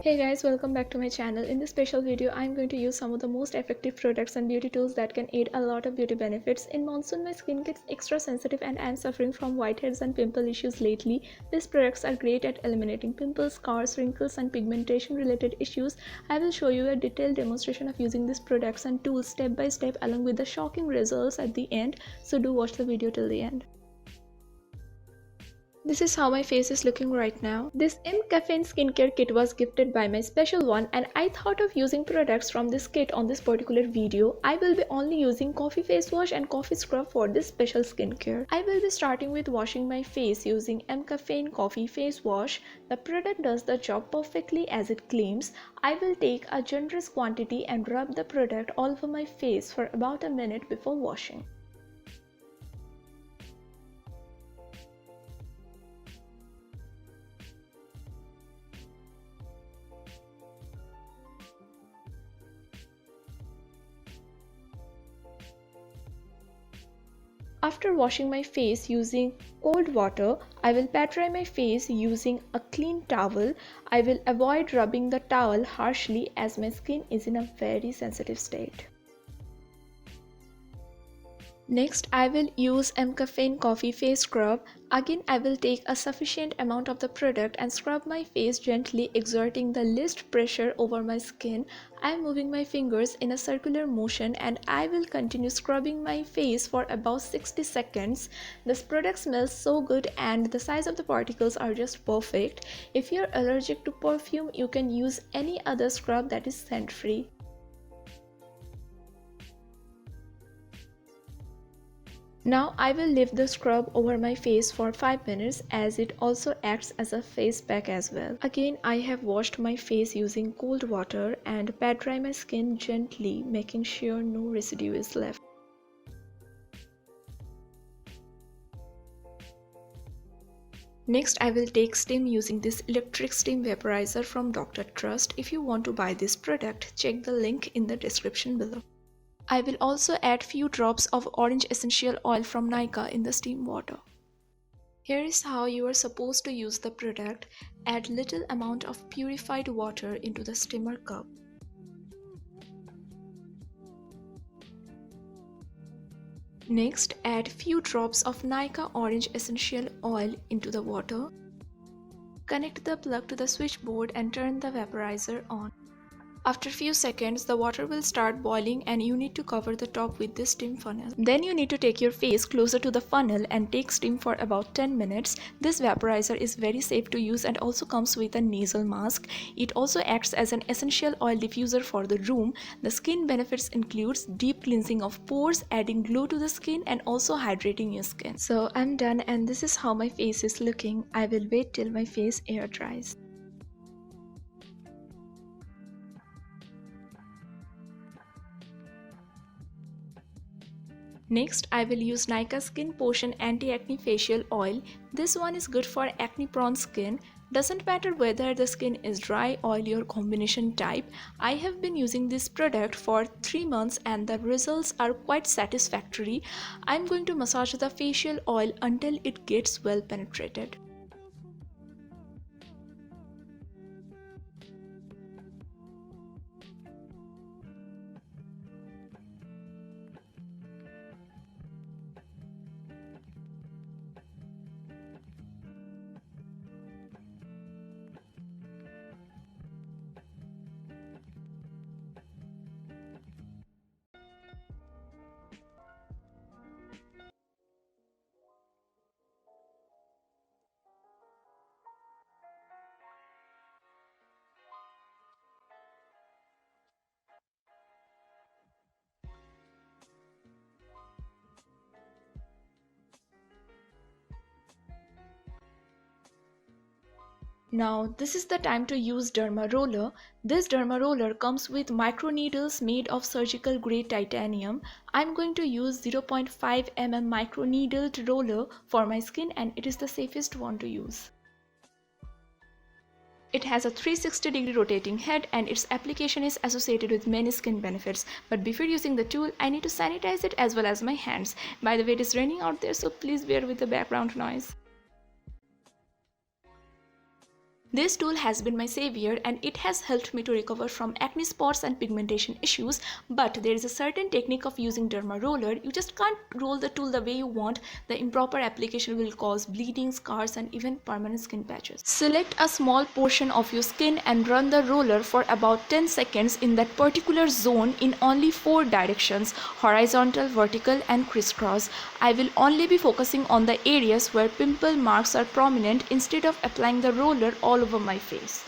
Hey guys, welcome back to my channel. In this special video, I'm going to use some of the most effective products and beauty tools that can aid a lot of beauty benefits. In monsoon, my skin gets extra sensitive and I'm suffering from whiteheads and pimple issues lately. These products are great at eliminating pimples, scars, wrinkles and pigmentation related issues. I will show you a detailed demonstration of using these products and tools step by step along with the shocking results at the end. So do watch the video till the end. This is how my face is looking right now. This Caffeine skincare kit was gifted by my special one and I thought of using products from this kit on this particular video. I will be only using coffee face wash and coffee scrub for this special skincare. I will be starting with washing my face using Caffeine coffee face wash. The product does the job perfectly as it claims. I will take a generous quantity and rub the product all over my face for about a minute before washing. After washing my face using cold water, I will pat dry my face using a clean towel. I will avoid rubbing the towel harshly as my skin is in a very sensitive state. Next, I will use Caffeine coffee face scrub. Again, I will take a sufficient amount of the product and scrub my face gently, exerting the least pressure over my skin. I am moving my fingers in a circular motion and I will continue scrubbing my face for about 60 seconds. This product smells so good and the size of the particles are just perfect. If you are allergic to perfume, you can use any other scrub that is scent-free. Now I will leave the scrub over my face for 5 minutes as it also acts as a face pack as well. Again, I have washed my face using cold water and pat dry my skin gently, making sure no residue is left. Next, I will take steam using this electric steam vaporizer from Dr. Trust. If you want to buy this product, check the link in the description below. I will also add few drops of orange essential oil from Nykaa in the steam water. Here is how you are supposed to use the product. Add little amount of purified water into the steamer cup. Next, add few drops of Nykaa orange essential oil into the water. Connect the plug to the switchboard and turn the vaporizer on. After few seconds, the water will start boiling and you need to cover the top with this steam funnel. Then you need to take your face closer to the funnel and take steam for about 10 minutes. This vaporizer is very safe to use and also comes with a nasal mask. It also acts as an essential oil diffuser for the room. The skin benefits includes deep cleansing of pores, adding glow to the skin and also hydrating your skin. So I'm done and this is how my face is looking. I will wait till my face air dries. Next, I will use Nykaa Skin Potion Anti-Acne Facial Oil. This one is good for acne-prone skin. Doesn't matter whether the skin is dry, oily or combination type. I have been using this product for 3 months and the results are quite satisfactory. I'm going to massage the facial oil until it gets well penetrated. Now this is the time to use Derma roller. This Derma roller comes with micro needles made of surgical grade titanium. I'm going to use 0.5 mm micro needled roller for my skin and it is the safest one to use. It has a 360-degree rotating head and its application is associated with many skin benefits. But before using the tool, I need to sanitize it as well as my hands. By the way, it is raining out there, so please bear with the background noise. This tool has been my savior and it has helped me to recover from acne spots and pigmentation issues, but there is a certain technique of using Derma roller. You just can't roll the tool the way you want. The improper application will cause bleeding, scars and even permanent skin patches. Select a small portion of your skin and run the roller for about 10 seconds in that particular zone in only 4 directions: horizontal, vertical and crisscross. I will only be focusing on the areas where pimple marks are prominent instead of applying the roller all over my face.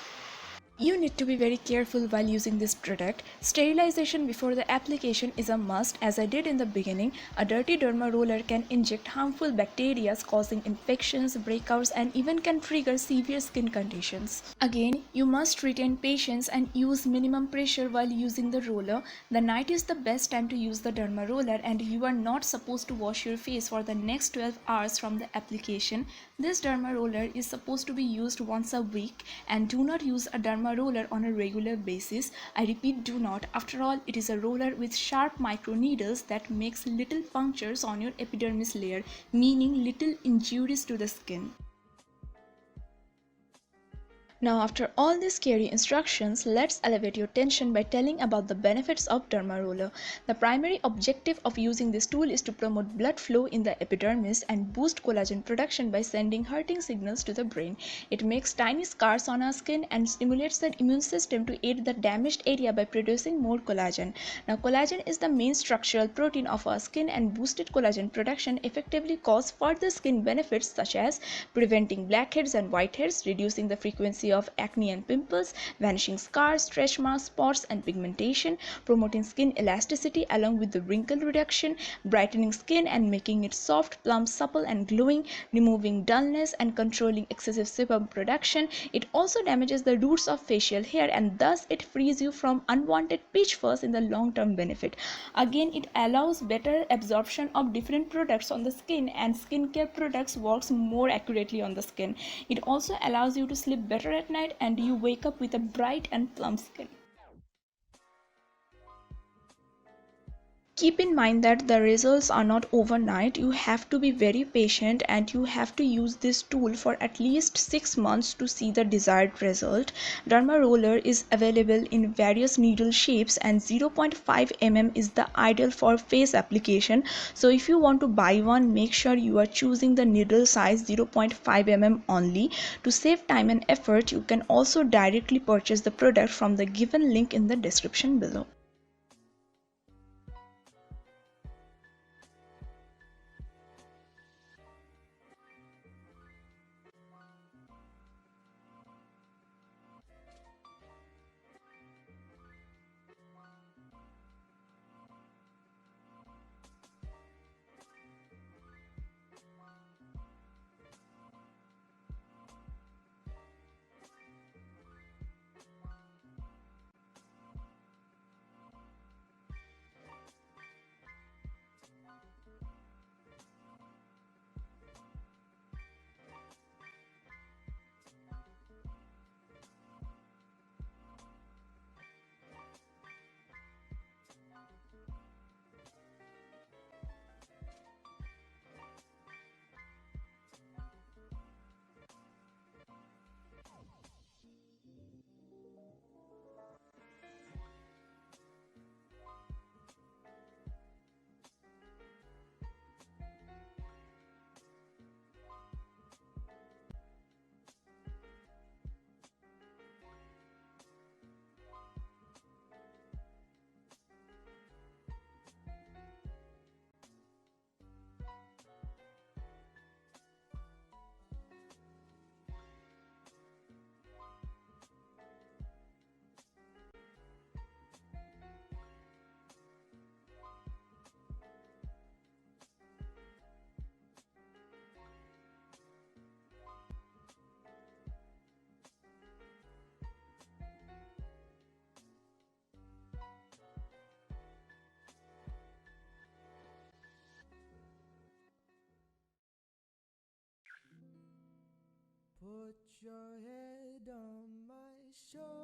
You need to be very careful while using this product. Sterilization before the application is a must. As I did in the beginning, a dirty derma roller can inject harmful bacteria causing infections, breakouts and even can trigger severe skin conditions. Again, you must retain patience and use minimum pressure while using the roller. The night is the best time to use the derma roller and you are not supposed to wash your face for the next 12 hours from the application. This derma roller is supposed to be used once a week, and do not use a derma roller on a regular basis. I repeat, do not. After all, it is a roller with sharp micro needles that makes little punctures on your epidermis layer, meaning little injuries to the skin. Now, after all these scary instructions, let's elevate your tension by telling about the benefits of Derma Roller. The primary objective of using this tool is to promote blood flow in the epidermis and boost collagen production by sending hurting signals to the brain. It makes tiny scars on our skin and stimulates the immune system to aid the damaged area by producing more collagen. Now, collagen is the main structural protein of our skin, and boosted collagen production effectively causes further skin benefits such as preventing blackheads and whiteheads, reducing the frequency of acne and pimples, vanishing scars, stretch marks, spots and pigmentation, promoting skin elasticity along with the wrinkle reduction, brightening skin and making it soft, plump, supple and glowing, removing dullness and controlling excessive sebum production. It also damages the roots of facial hair and thus it frees you from unwanted peach fuzz in the long-term benefit. Again, it allows better absorption of different products on the skin, and skincare products works more accurately on the skin. It also allows you to sleep better at night and you wake up with a bright and plump skin. Keep in mind that the results are not overnight. You have to be very patient and you have to use this tool for at least 6 months to see the desired result. Derma roller is available in various needle shapes and 0.5 mm is the ideal for face application. So if you want to buy one, make sure you are choosing the needle size 0.5 mm only. To save time and effort, you can also directly purchase the product from the given link in the description below. Put your head on my shoulder.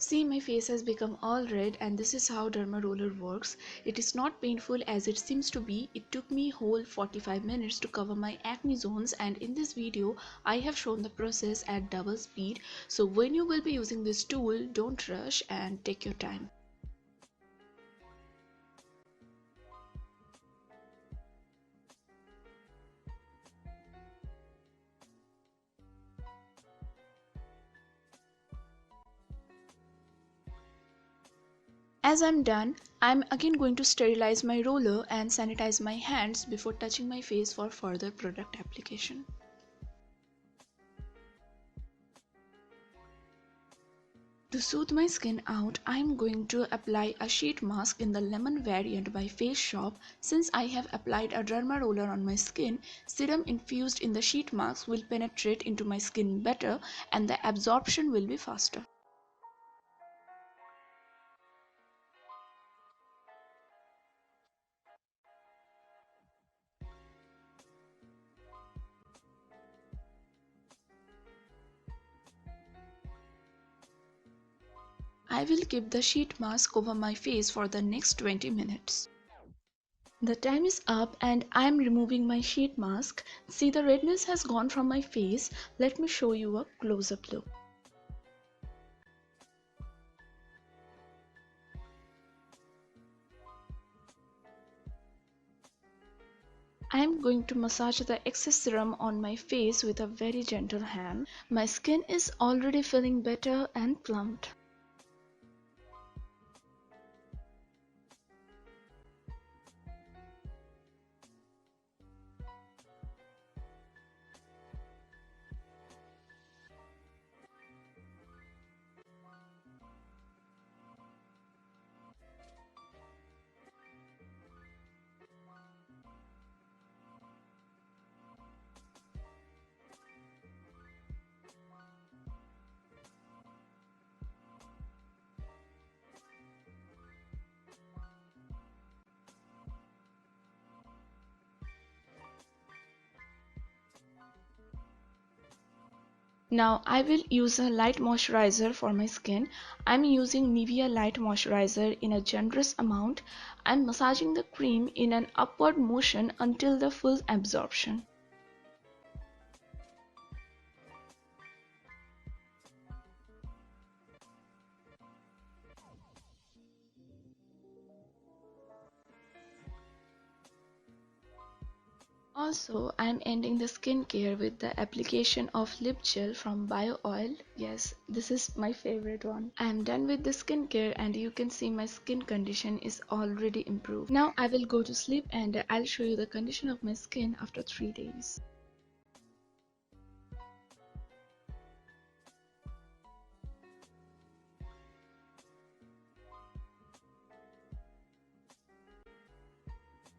See, my face has become all red, and this is how Derma roller works. It is not painful as it seems to be. It took me whole 45 minutes to cover my acne zones, and in this video I have shown the process at double speed. So when you will be using this tool, don't rush and take your time. As I'm done, I'm again going to sterilize my roller and sanitize my hands before touching my face for further product application. To soothe my skin out, I am going to apply a sheet mask in the lemon variant by Face Shop. Since I have applied a derma roller on my skin, serum infused in the sheet mask will penetrate into my skin better and the absorption will be faster. I will keep the sheet mask over my face for the next 20 minutes. The time is up and I am removing my sheet mask. See, the redness has gone from my face. Let me show you a close-up look. I am going to massage the excess serum on my face with a very gentle hand. My skin is already feeling better and plumped. Now I will use a light moisturizer for my skin. I'm using Nivea Light Moisturizer in a generous amount. I'm massaging the cream in an upward motion until the full absorption. Also, I'm ending the skincare with the application of lip gel from Bio Oil. Yes, this is my favorite one. I'm done with the skincare and you can see my skin condition is already improved. Now I will go to sleep and I'll show you the condition of my skin after 3 days.